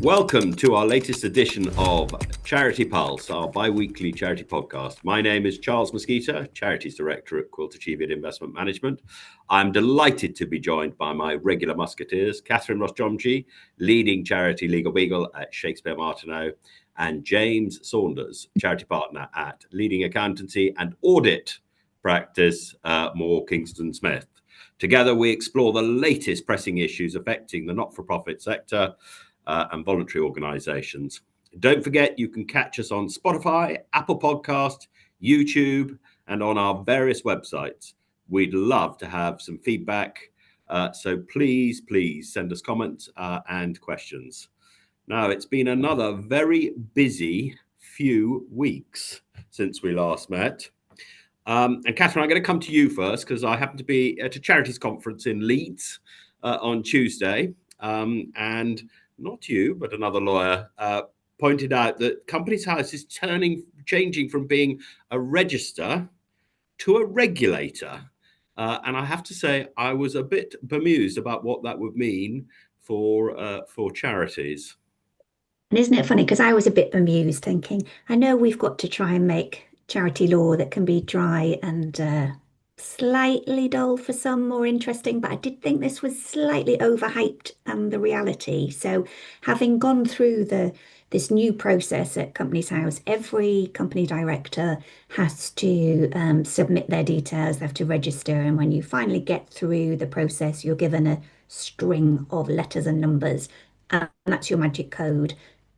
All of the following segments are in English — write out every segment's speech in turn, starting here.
Welcome to our latest edition of CharitEpulse, our bi-weekly charity podcast. My name is Charles Mosquito, Charities Director at Quilter Cheviot Investment Management. I'm delighted to be joined by my regular musketeers, Catherine Rostomji, leading charity Legal Beagle at Shakespeare Martineau, and James Saunders, charity partner at leading accountancy and audit practice Moore Kingston Smith. Together, we explore the latest pressing issues affecting the not-for-profit sector and voluntary organisations. Don't forget, you can catch us on Spotify, Apple Podcast, YouTube, and on our various websites. We'd love to have some feedback, so please send us comments and questions. Now, it's been another very busy few weeks since we last met. And Catherine, I'm going to come to you first because I happen to be at a charities conference in Leeds on Tuesday, and not you, but another lawyer, pointed out that Companies House is changing from being a register to a regulator. And I have to say, I was a bit bemused about what that would mean for charities. And isn't it funny? Because I was a bit bemused thinking, I know we've got to try and make charity law that can be dry and slightly dull for some, more interesting, but I did think this was slightly overhyped the reality. So having gone through this new process at Companies House, every company director has to submit their details, they have to register, and when you finally get through the process, you're given a string of letters and numbers, and that's your magic code.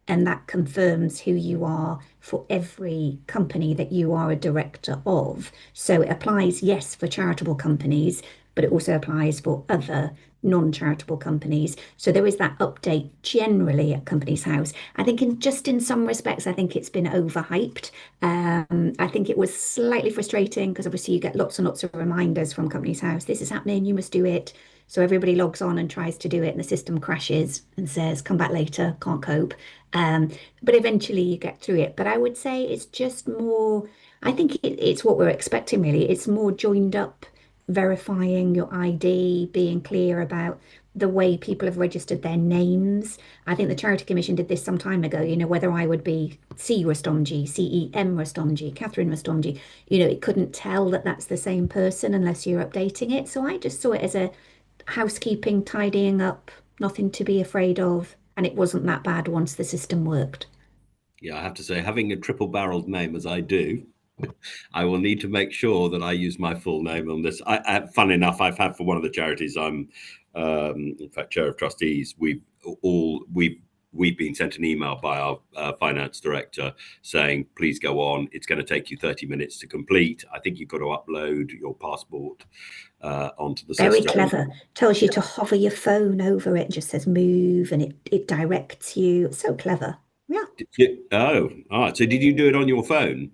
And that confirms who you are for every company that you are a director of. So it applies, yes, for charitable companies, but it also applies for other non-charitable companies. So there is that update generally at Companies House. I think in some respects, I think it's been overhyped. I think it was slightly frustrating because obviously you get lots and lots of reminders from Companies House. This is happening, you must do it. So everybody logs on and tries to do it and the system crashes and says, come back later, can't cope. But eventually you get through it. But I would say it's just more, I think it's what we're expecting really. It's more joined up, verifying your ID, being clear about the way people have registered their names. I think the Charity Commission did this some time ago, whether I would be C. Rustomji, CEM Rustomji, Catherine Rustomji, it couldn't tell that that's the same person unless you're updating it. So I just saw it as a housekeeping, tidying up, nothing to be afraid of. And it wasn't that bad once the system worked. Yeah, I have to say, having a triple-barreled name as I do, I will need to make sure that I use my full name on this. Fun enough, I've had for one of the charities I'm, in fact, chair of trustees. We've been sent an email by our finance director saying, please go on. It's going to take you 30 minutes to complete. I think you've got to upload your passport onto the system. Very clever. Tells you to hover your phone over it, just says move, and it directs you. So clever. Yeah. So did you do it on your phone?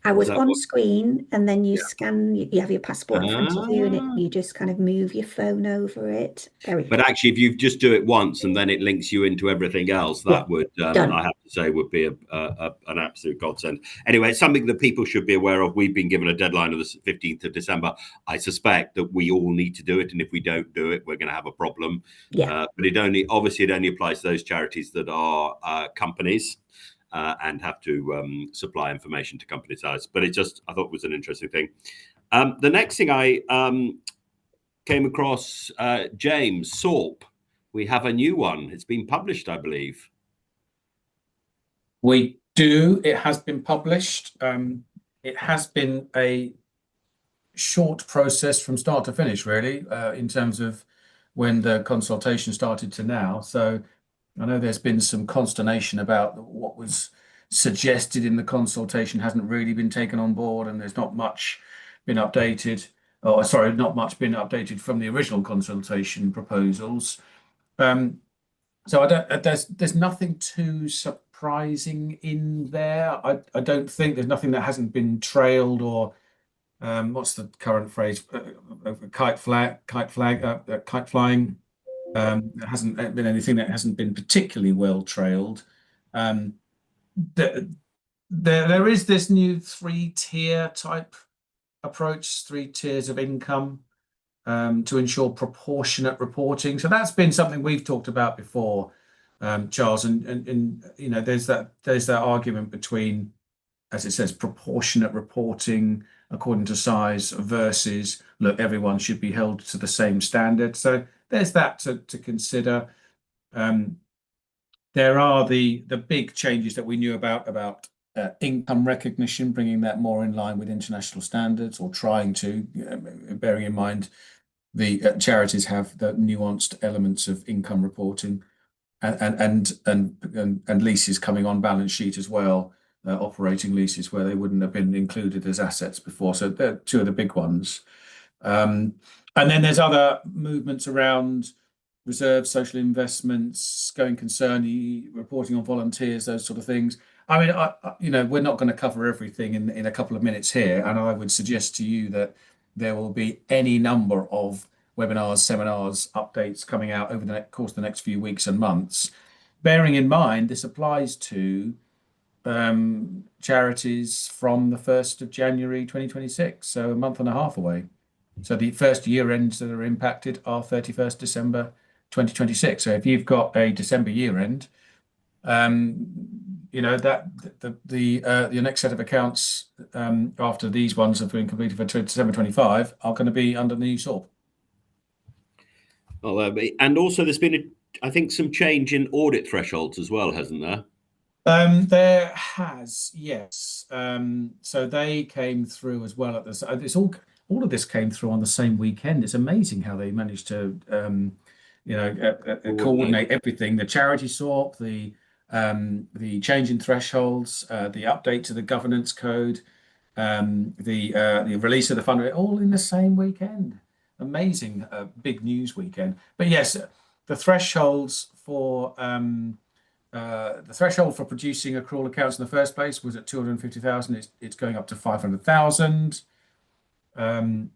I was on screen, and then you scan, you have your passport in front of you, and you just kind of move your phone over it. But actually, if you just do it once and then it links you into everything else, that would, I have to say, would be an absolute godsend. Anyway, it's something that people should be aware of. We've been given a deadline of the 15th of December. I suspect that we all need to do it, and if we don't do it, we're going to have a problem. But it only applies to those charities that are companies. And have to supply information to Companies House. But I thought it was an interesting thing. The next thing I came across, James, SORP. We have a new one. It's been published, I believe. We do. It has been published. It has been a short process from start to finish, really, in terms of when the consultation started to now. So I know there's been some consternation about what was suggested in the consultation hasn't really been taken on board, and there's not much been updated, from the original consultation proposals. So there's nothing too surprising in there. I don't think there's nothing that hasn't been trailed or what's the current phrase? Kite flying. There hasn't been anything that hasn't been particularly well trailed. There is this new 3-tier type approach, 3 tiers of income to ensure proportionate reporting. So that's been something we've talked about before. Charles, and there's that argument between, as it says, proportionate reporting according to size versus, look, everyone should be held to the same standard. So there's that to consider. There are the big changes that we knew about income recognition, bringing that more in line with international standards, or trying to, bearing in mind the charities have the nuanced elements of income reporting, and leases coming on balance sheet as well, operating leases where they wouldn't have been included as assets before. So they're two of the big ones. And then there's other movements around reserves, social investments, going concern, reporting on volunteers, those sort of things. I mean, we're not going to cover everything in a couple of minutes here, and I would suggest to you that there will be any number of webinars, seminars, updates coming out over the course of the next few weeks and months. Bearing in mind, this applies to charities from the 1st of January 2026, so a month and a half away. So the first year ends that are impacted are 31st December 2026. So if you've got a December year end, that your next set of accounts after these ones have been completed for December 25 are going to be under the new SORP. Well, and also there's been, I think, some change in audit thresholds as well, hasn't there? There has, yes. So they came through as well at this. It's all of this came through on the same weekend. It's amazing how they managed to, coordinate everything. The charity SORP, the change in thresholds, the update to the governance code, the release of the fund, all in the same weekend. Amazing, big news weekend. But yes, the thresholds for producing accrual accounts in the first place was at 250,000. It's going up to 500,000, and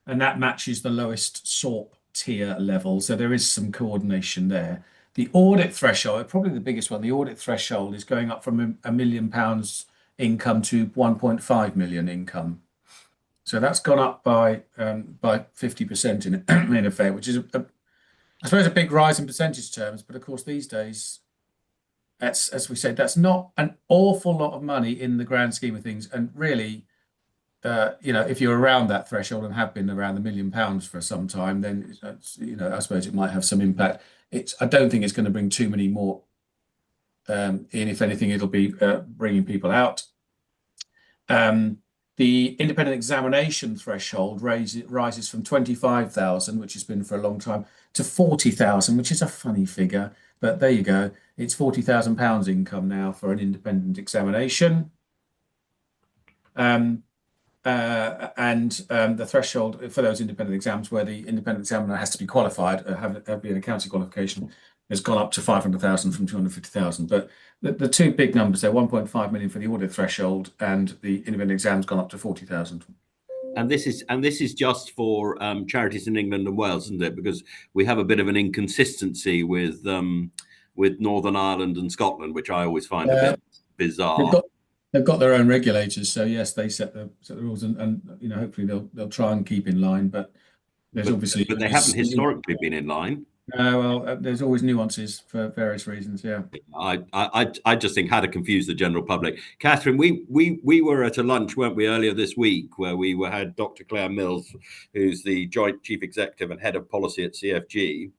that matches the lowest SORP tier level. So there is some coordination there. The audit threshold, probably the biggest one, the audit threshold is going up from £1 million income to 1.5 million income. So that's gone up by 50% in effect, which is, I suppose, a big rise in percentage terms. But of course, these days, that's, as we said, that's not an awful lot of money in the grand scheme of things. And really, if you're around that threshold and have been around the £1 million for some time, then I suppose it might have some impact. I don't think it's going to bring too many more in. If anything, it'll be bringing people out. The independent examination threshold rises from 25,000, which has been for a long time, to 40,000, which is a funny figure, but there you go. It's £40,000 income now for an independent examination. And the threshold for those independent exams where the independent examiner has to be qualified, have an accounting qualification, has gone up to 500,000 from 250,000. But the two big numbers there, 1.5 million for the audit threshold, and the independent exam's gone up to 40,000. And this is just for charities in England and Wales, isn't it? Because we have a bit of an inconsistency with Northern Ireland and Scotland, which I always find a bit bizarre. They've got their own regulators, so yes, they set the rules, and hopefully they'll try and keep in line. But there's obviously, but they haven't historically been in line. There's always nuances for various reasons. Yeah, I just think how to confuse the general public. Catherine, we were at a lunch, weren't we, earlier this week, where we had Dr. Claire Mills, who's the Joint Chief Executive and Head of Policy at CFG,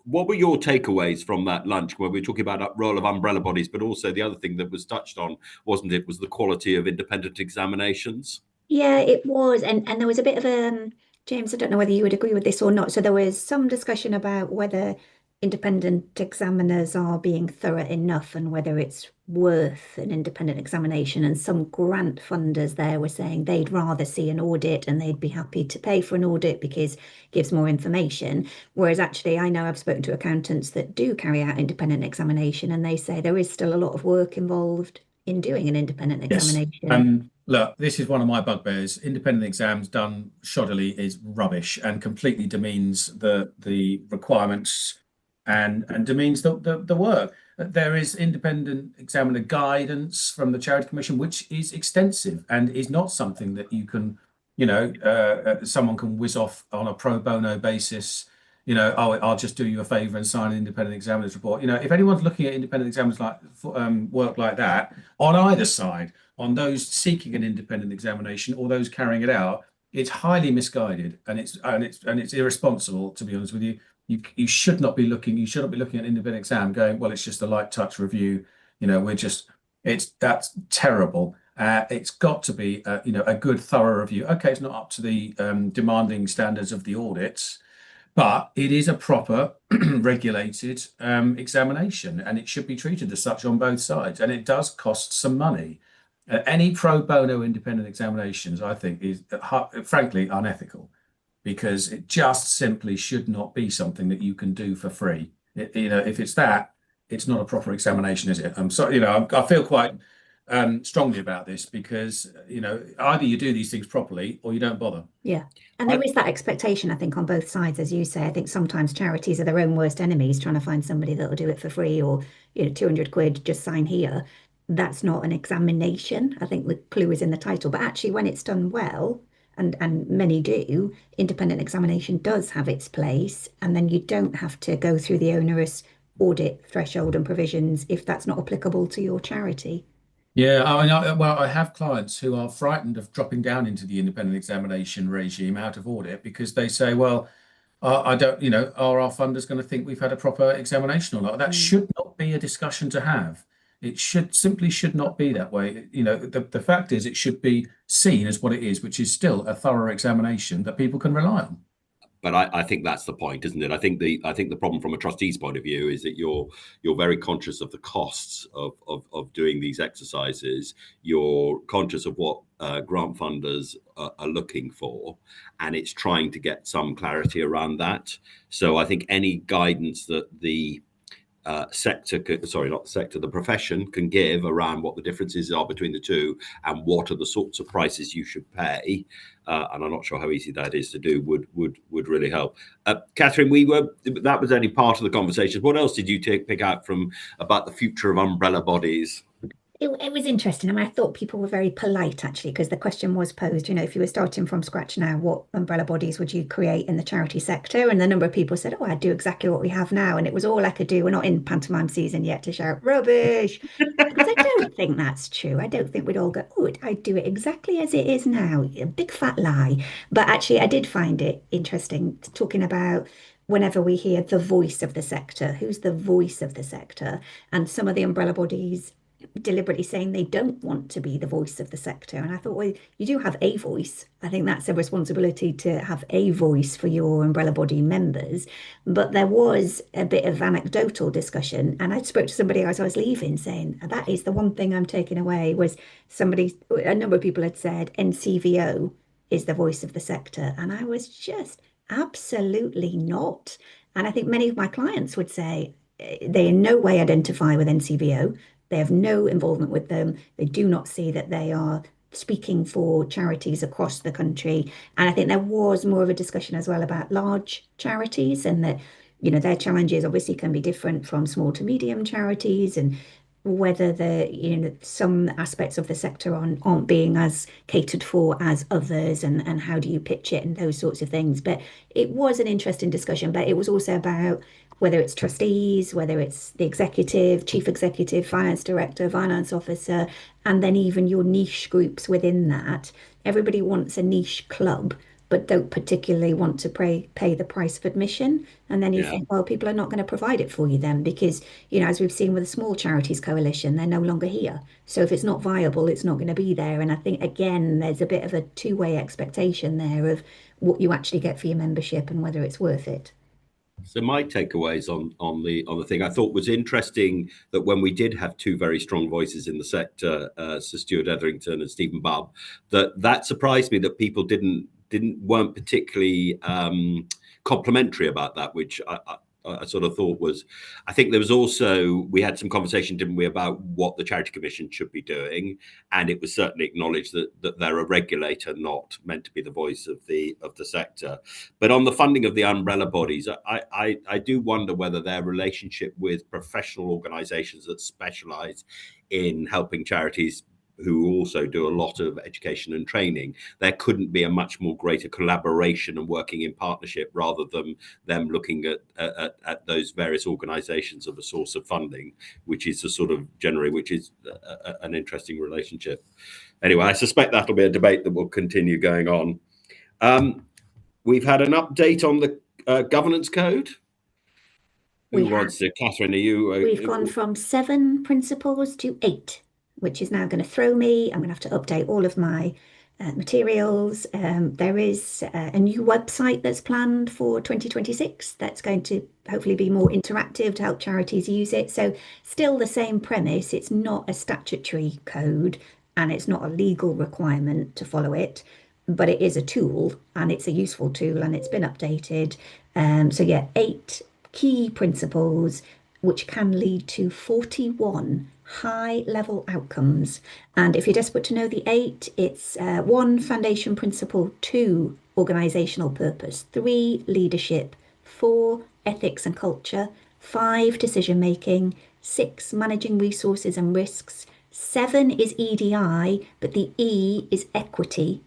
what were your takeaways from that lunch where we were talking about the role of umbrella bodies, but also the other thing that was touched on, wasn't it, was the quality of independent examinations? Yeah, it was. And there was a bit of James, I don't know whether you would agree with this or not. So there was some discussion about whether independent examiners are being thorough enough and whether it's worth an independent examination. And some grant funders there were saying they'd rather see an audit and they'd be happy to pay for an audit because it gives more information. Whereas actually, I know I've spoken to accountants that do carry out independent examination, and they say there is still a lot of work involved in doing an independent examination. Look, this is one of my bugbears. Independent exams done shoddily is rubbish and completely demeans the requirements and demeans the work. There is independent examiner guidance from the Charity Commission, which is extensive and is not something that you can, someone can whiz off on a pro bono basis. oh, I'll just do you a favor and sign an independent examiner's report. If anyone's looking at independent examiners work like that on either side, on those seeking an independent examination or those carrying it out, it's highly misguided and it's irresponsible, to be honest with you. You should not be looking at an independent exam going, well, it's just a light touch review. That's terrible. It's got to be a good thorough review. Okay, it's not up to the demanding standards of the audits, but it is a proper regulated examination, and it should be treated as such on both sides. And it does cost some money. Any pro bono independent examinations, I think, is frankly unethical, because it just simply should not be something that you can do for free. If it's that, it's not a proper examination, is it? I'm sorry, I feel quite strongly about this, because either you do these things properly or you don't bother. Yeah. And there is that expectation, I think, on both sides, as you say. I think sometimes charities are their own worst enemies, trying to find somebody that will do it for free, or 200 quid, just sign here. That's not an examination. I think the clue is in the title. But actually, when it's done well, and many do, independent examination does have its place, and then you don't have to go through the onerous audit threshold and provisions if that's not applicable to your charity. Yeah, I have clients who are frightened of dropping down into the independent examination regime out of audit, because they say, well, I don't, are our funders going to think we've had a proper examination or not? That should not be a discussion to have. It should not be that way. The fact is, it should be seen as what it is, which is still a thorough examination that people can rely on. But I think that's the point, isn't it? I think the problem from a trustee's point of view is that you're very conscious of the costs of doing these exercises. You're conscious of what grant funders are looking for, and it's trying to get some clarity around that. So I think any guidance that the the profession can give around what the differences are between the two and what are the sorts of prices you should pay, and I'm not sure how easy that is to do, would really help. Catherine, that was only part of the conversation. What else did you pick out about the future of umbrella bodies? It was interesting. I mean, I thought people were very polite, actually, because the question was posed, if you were starting from scratch now, what umbrella bodies would you create in the charity sector? And the number of people said, oh, I'd do exactly what we have now. And it was all I could do. We're not in pantomime season yet to shout rubbish. Because I don't think that's true. I don't think we'd all go, oh, I'd do it exactly as it is now. A big fat lie. But actually, I did find it interesting talking about whenever we hear the voice of the sector, who's the voice of the sector? And some of the umbrella bodies deliberately saying they don't want to be the voice of the sector. And I thought, well, you do have a voice. I think that's a responsibility to have a voice for your umbrella body members. But there was a bit of anecdotal discussion. And I spoke to somebody as I was leaving saying, that is the one thing I'm taking away, was a number of people had said NCVO is the voice of the sector. And I was just absolutely not. And I think many of my clients would say they in no way identify with NCVO. They have no involvement with them. They do not see that they are speaking for charities across the country. And I think there was more of a discussion as well about large charities, and that, their challenges obviously can be different from small to medium charities, and whether some aspects of the sector aren't being as catered for as others, and how do you pitch it and those sorts of things. But it was an interesting discussion, but it was also about whether it's trustees, whether it's the executive, chief executive, finance director, finance officer, and then even your niche groups within that. Everybody wants a niche club, but don't particularly want to pay the price of admission. And then you think, well, people are not going to provide it for you then, because, as we've seen with the Small Charities Coalition, they're no longer here. So if it's not viable, it's not going to be there. And I think, again, there's a bit of a two-way expectation there of what you actually get for your membership and whether it's worth it. So my takeaways on the thing, I thought was interesting that when we did have two very strong voices in the sector, Sir Stuart Etherington and Stephen Bubb, that surprised me that people weren't particularly complimentary about that, which I sort of thought was. I think there was also, we had some conversation, didn't we, about what the Charity Commission should be doing, and it was certainly acknowledged that they're a regulator, not meant to be the voice of the sector. But on the funding of the umbrella bodies, I do wonder whether their relationship with professional organisations that specialise in helping charities who also do a lot of education and training, there couldn't be a much more greater collaboration and working in partnership rather than them looking at those various organizations of a source of funding, which is a sort of generally, which is an interesting relationship. Anyway, I suspect that'll be a debate that will continue going on. We've had an update on the governance code. Who wants to? Catherine, are you? We've gone from 7 principles to 8, which is now going to throw me. I'm going to have to update all of my materials. There is a new website that's planned for 2026 that's going to hopefully be more interactive to help charities use it. So still the same premise. It's not a statutory code and it's not a legal requirement to follow it, but it is a tool and it's a useful tool and it's been updated. So yeah, 8 key principles which can lead to 41 high-level outcomes. And if you're desperate to know the 8, it's 1, foundation principle, 2, organizational purpose, 3, leadership, 4, ethics and culture, 5, decision making, 6, managing resources and risks, 7 is EDI, but the E is equity,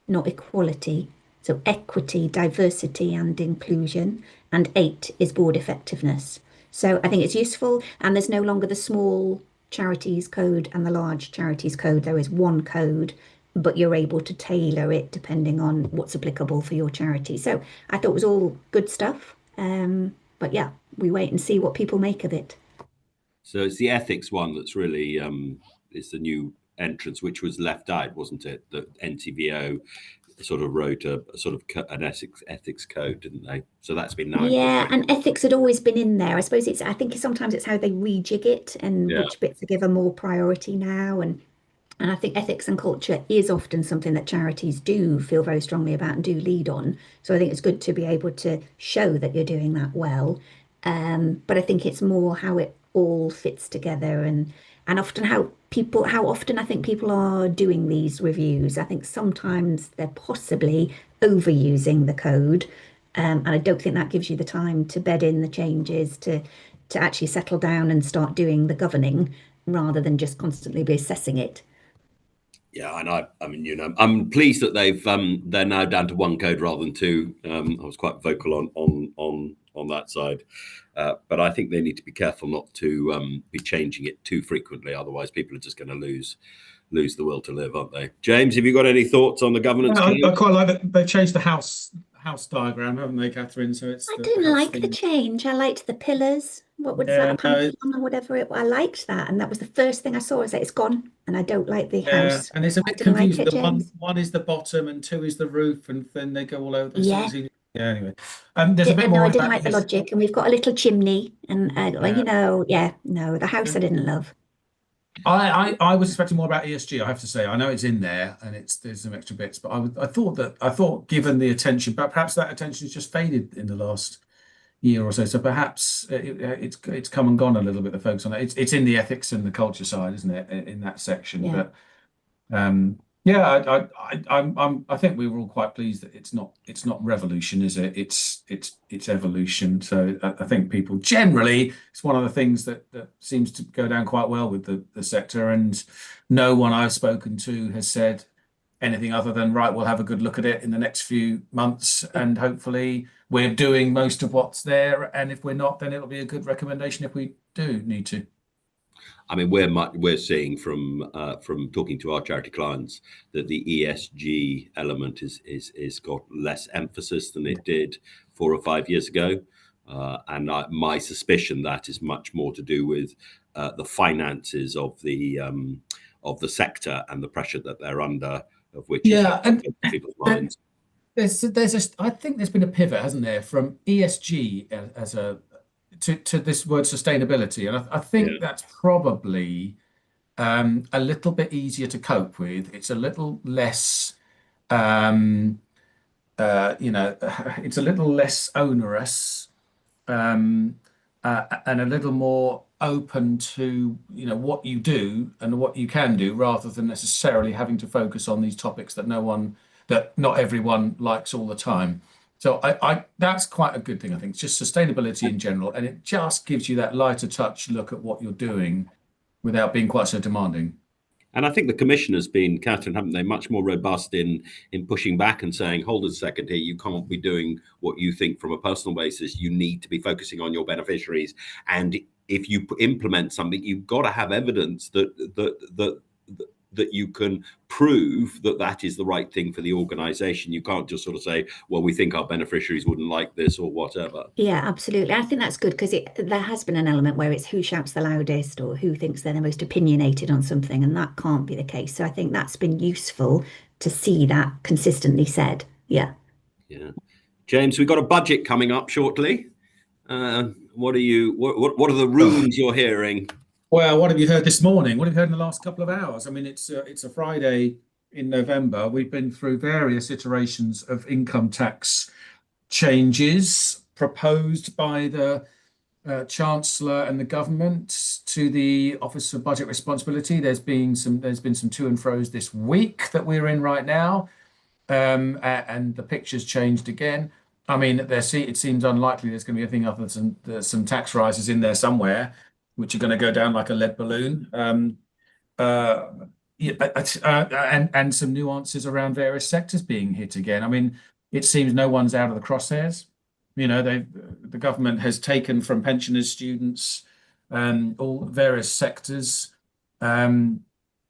not equality. So equity, diversity and inclusion. And 8 is board effectiveness. So I think it's useful, and there's no longer the small charities code and the large charities code. There is one code, but you're able to tailor it depending on what's applicable for your charity. So I thought it was all good stuff. But yeah, we wait and see what people make of it. So it's the ethics one that's really is the new entrance, which was left out, wasn't it? The NTVO sort of wrote a sort of an ethics code, didn't they? So that's been now. Yeah, and ethics had always been in there. I suppose I think sometimes it's how they rejig it and which bits are given more priority now. And I think ethics and culture is often something that charities do feel very strongly about and do lead on. So I think it's good to be able to show that you're doing that well. But I think it's more how it all fits together and often how often I think people are doing these reviews. I think sometimes they're possibly overusing the code. And I don't think that gives you the time to bed in the changes to actually settle down and start doing the governing rather than just constantly be assessing it. Yeah, and I mean, I'm pleased that they're now down to 1 code rather than 2. I was quite vocal on that side, but I think they need to be careful not to be changing it too frequently. Otherwise, people are just going to lose the will to live, aren't they? James, have you got any thoughts on the governance? I quite like that they changed the house diagram, haven't they, Catherine? So it's I didn't like the change. I liked the pillars. What was that, a pantheon or whatever I liked that, and that was the first thing I saw. Is that it's gone, and I don't like the house. And it's a bit confusing. One is the bottom, and 2 is the roof, and then they go all over. Anyway, there's a bit more. I didn't like the logic, and we've got a little chimney, and the house I didn't love. I was expecting more about ESG. I have to say, I know it's in there, and there's some extra bits, but I thought given the attention, but perhaps that attention has just faded in the last year or so. So perhaps it's come and gone a little bit. The focus on it. It's in the ethics and the culture side, isn't it? In that section, yeah. But I think we were all quite pleased that it's not revolution, is it? It's evolution. So I think people generally, it's one of the things that seems to go down quite well with the sector, and no one I've spoken to has said anything other than, right, we'll have a good look at it in the next few months, and hopefully we're doing most of what's there, and if we're not, then it'll be a good recommendation if we do need to. I mean, we're seeing from talking to our charity clients that the ESG element is got less emphasis than it did 4 or 5 years ago, and my suspicion that is much more to do with the finances of the sector and the pressure that they're under, of which and people's minds. I think there's been a pivot, hasn't there, from ESG as to this word sustainability, and I think that's probably a little bit easier to cope with. It's a little less, it's a little less onerous, and a little more open to what you do and what you can do, rather than necessarily having to focus on these topics that not everyone likes all the time. So I that's quite a good thing, I think. It's just sustainability in general, and it just gives you that lighter touch look at what you're doing without being quite so demanding. And I think the commission has been, Catherine, haven't they, much more robust in pushing back and saying, hold on a second here, you can't be doing what you think from a personal basis. You need to be focusing on your beneficiaries. And if you implement something, you've got to have evidence that you can prove that is the right thing for the organization. You can't just sort of say, well, we think our beneficiaries wouldn't like this or whatever. Yeah, absolutely. I think that's good because there has been an element where it's who shouts the loudest or who thinks they're the most opinionated on something, and that can't be the case. So I think that's been useful to see that consistently said. Yeah. Yeah. James, we've got a budget coming up shortly. What are the rumours you're hearing? Well, what have you heard this morning? What have you heard in the last couple of hours? I mean, it's a Friday in November. We've been through various iterations of income tax changes proposed by the Chancellor and the government to the Office of Budget Responsibility. There's been some to and fro's this week that we're in right now, and the picture's changed again. I mean, it seems unlikely there's going to be anything other than some tax rises in there somewhere, which are going to go down like a lead balloon. And some nuances around various sectors being hit again. I mean, it seems no one's out of the crosshairs. You know, the government has taken from pensioners, students, all various sectors, or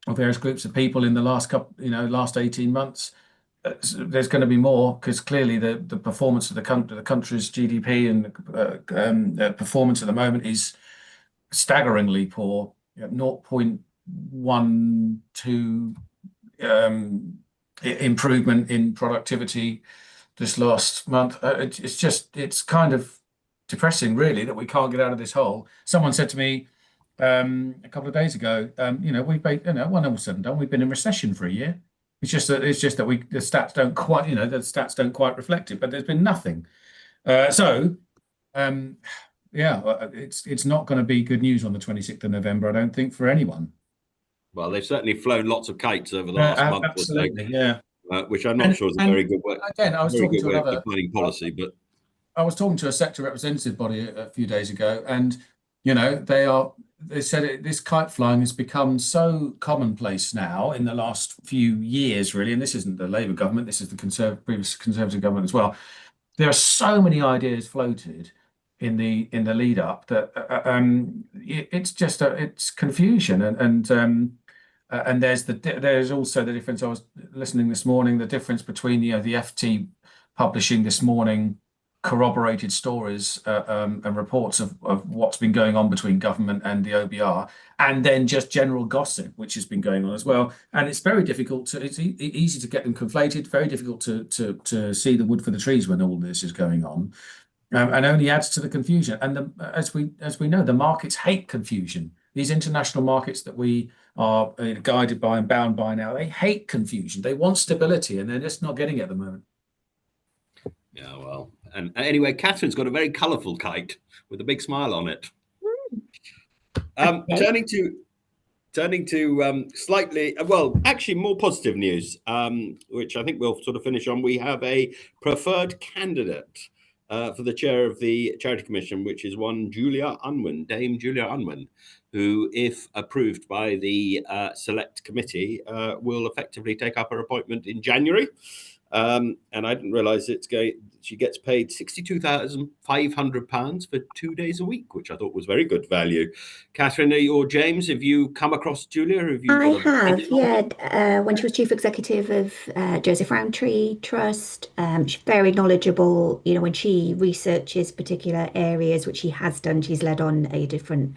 various groups of people in the last 18 months. There's going to be more because clearly the performance of the country's GDP and performance at the moment is staggeringly poor. 0.12 improvement in productivity this last month. It's kind of depressing, really, that we can't get out of this hole. Someone said to me a couple of days ago, we've been, when all was said and done, we've been in recession for a year. It's just that the stats don't quite reflect it, but there's been nothing. It's not going to be good news on the 26th of November, I don't think, for anyone. Well, they've certainly flown lots of kites over the last month or so. Yeah. Which I'm not sure is a very good way. Again, I was talking to another planning policy, but I was talking to a sector representative body a few days ago, and they said this kite flying has become so commonplace now in the last few years, really. And this isn't the Labour government; this is the previous Conservative government as well. There are so many ideas floated in the lead up that it's confusion, and there's also the difference. I was listening this morning, the difference between the FT publishing this morning corroborated stories and reports of what's been going on between government and the OBR, and then just general gossip, which has been going on as well. And it's very difficult it's easy to get them conflated, very difficult to see the wood for the trees when all this is going on, and only adds to the confusion. And as we know, the markets hate confusion. These international markets that we are guided by and bound by now, they hate confusion. They want stability, and they're just not getting it at the moment. Yeah, well, and anyway, Catherine's got a very colourful kite with a big smile on it. Turning to slightly, actually more positive news, which I think we'll sort of finish on. We have a preferred candidate for the chair of the Charity Commission, which is one Dame Julia Unwin, who, if approved by the select committee, will effectively take up her appointment in January. And I didn't realise she gets paid £62,500 for 2 days a week, which I thought was very good value. Catherine or James, have you come across Julia? I have, yeah. When she was chief executive of Joseph Rowntree Trust, she's very knowledgeable. When she researches particular areas, which she has done, she's led on different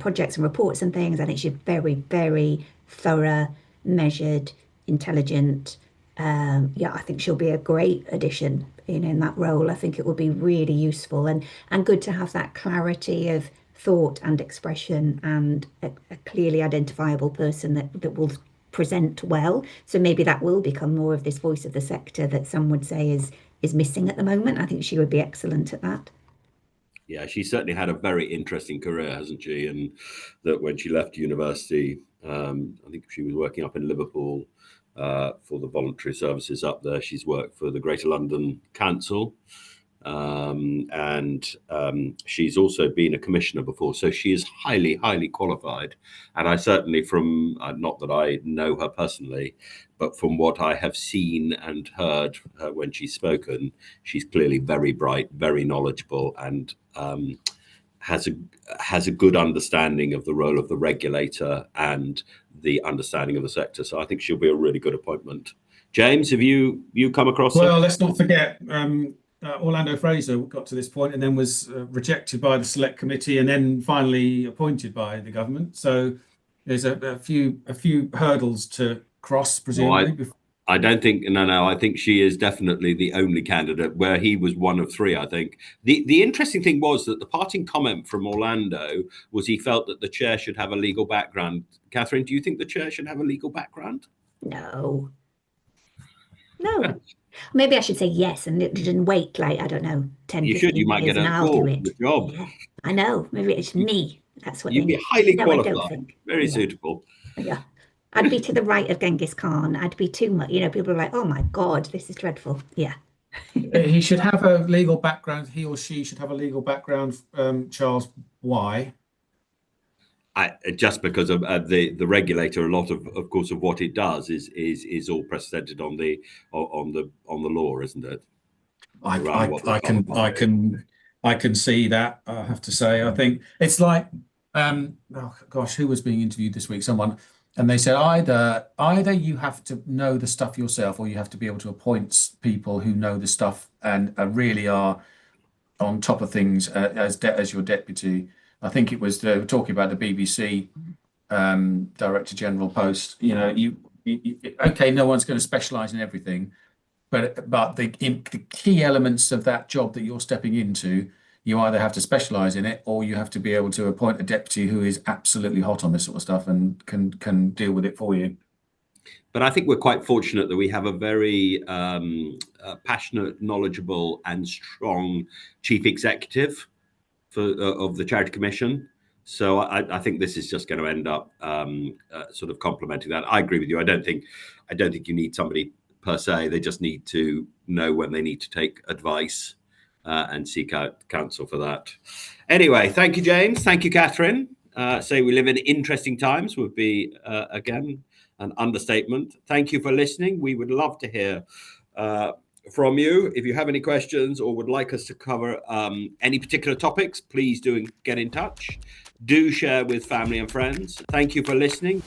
projects and reports and things. I think she's very, very thorough, measured, intelligent. I think she'll be a great addition in that role. I think it will be really useful and good to have that clarity of thought and expression and a clearly identifiable person that will present well. So maybe that will become more of this voice of the sector that some would say is missing at the moment. I think she would be excellent at that. Yeah, she certainly had a very interesting career, hasn't she? And that when she left university, I think she was working up in Liverpool for the voluntary services up there. She's worked for the Greater London Council. and she's also been a commissioner before, so she is highly, highly qualified. And I certainly, from not that I know her personally, but from what I have seen and heard when she's spoken, she's clearly very bright, very knowledgeable, and has a good understanding of the role of the regulator and the understanding of the sector. So I think she'll be a really good appointment. James, have you come across her? Well, let's not forget Orlando Fraser got to this point and then was rejected by the select committee and then finally appointed by the government. So there's a few hurdles to cross, presumably. I don't think, no, I think she is definitely the only candidate, where he was one of three, I think. The interesting thing was that the parting comment from Orlando was he felt that the chair should have a legal background. Catherine, do you think the chair should have a legal background? No. Maybe I should say yes and didn't wait, like, I don't know, 10, you 15 should. You might years get a and I'll do call, it. the job. Yeah, I know. Maybe it's me. That's what You'd they be highly No, qualified. I don't think. Very suitable. Yeah. I'd be to the right of Genghis Khan. I'd be too much. People are like, oh my God, this is dreadful. Yeah. He should have a legal background. He or she should have a legal background. Charles, why? Just because of the regulator, a lot of course of what it does is all precedented on the law, isn't it? I can see that. I have to say, I think it's like, oh gosh, who was being interviewed this week? Someone, and they said either you have to know the stuff yourself, or you have to be able to appoint people who know the stuff and really are on top of things as your deputy. I think it was talking about the BBC Director General post. Okay, no one's going to specialise in everything, but the key elements of that job that you're stepping into, you either have to specialise in it, or you have to be able to appoint a deputy who is absolutely hot on this sort of stuff and can deal with it for you. But I think we're quite fortunate that we have a very passionate, knowledgeable, and strong chief executive of the Charity Commission. So I think this is just going to end up sort of complementing that. I agree with you. I don't think you need somebody per se. They just need to know when they need to take advice and seek out counsel for that. Anyway, thank you, James. Thank you, Catherine. Say we live in interesting times would be, again, an understatement. Thank you for listening. We would love to hear from you. If you have any questions or would like us to cover any particular topics, please do get in touch. Do share with family and friends. Thank you for listening.